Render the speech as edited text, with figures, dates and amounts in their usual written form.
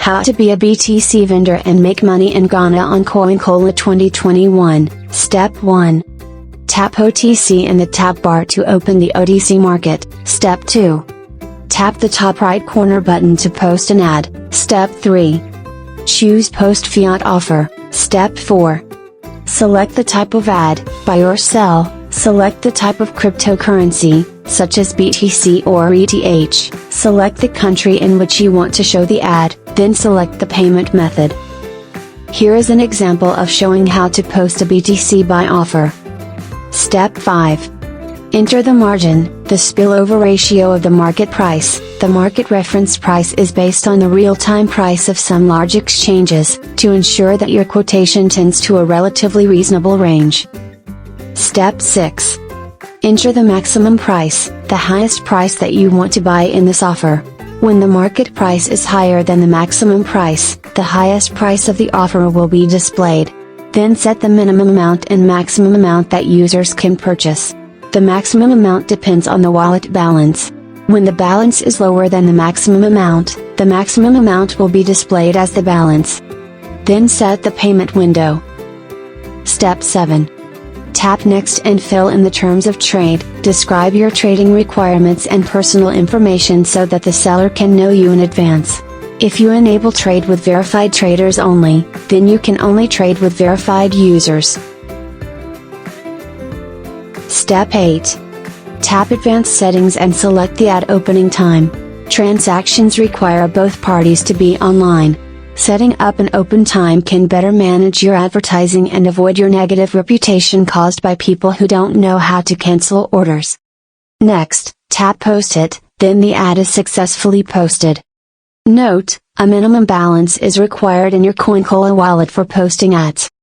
How to be a BTC vendor and make money in Ghana on CoinCola 2021. Step 1. Tap OTC in the tab bar to open the OTC market. Step 2. Tap the top right corner button to post an ad. Step 3. Choose Post Fiat Offer. Step 4. Select the type of ad, buy or sell. Select the type of cryptocurrency, such as BTC or ETH. Select the country in which you want to show the ad, then select the payment method. Here is an example of showing how to post a BTC buy offer. Step 5. Enter the margin, the spillover ratio of the market price. The market reference price is based on the real-time price of some large exchanges, to ensure that your quotation tends to a relatively reasonable range. Step 6. Enter the maximum price, the highest price that you want to buy in this offer. When the market price is higher than the maximum price, the highest price of the offer will be displayed. Then set the minimum amount and maximum amount that users can purchase. The maximum amount depends on the wallet balance. When the balance is lower than the maximum amount will be displayed as the balance. Then set the payment window. Step 7. Tap Next and fill in the terms of trade. Describe your trading requirements and personal information so that the seller can know you in advance. If you enable trade with verified traders only, then you can only trade with verified users. Step 8. Tap Advanced Settings and select the ad opening time. Transactions require both parties to be online. Setting up an open time can better manage your advertising and avoid your negative reputation caused by people who don't know how to cancel orders. Next, tap Post It, then the ad is successfully posted. Note, a minimum balance is required in your CoinCola wallet for posting ads.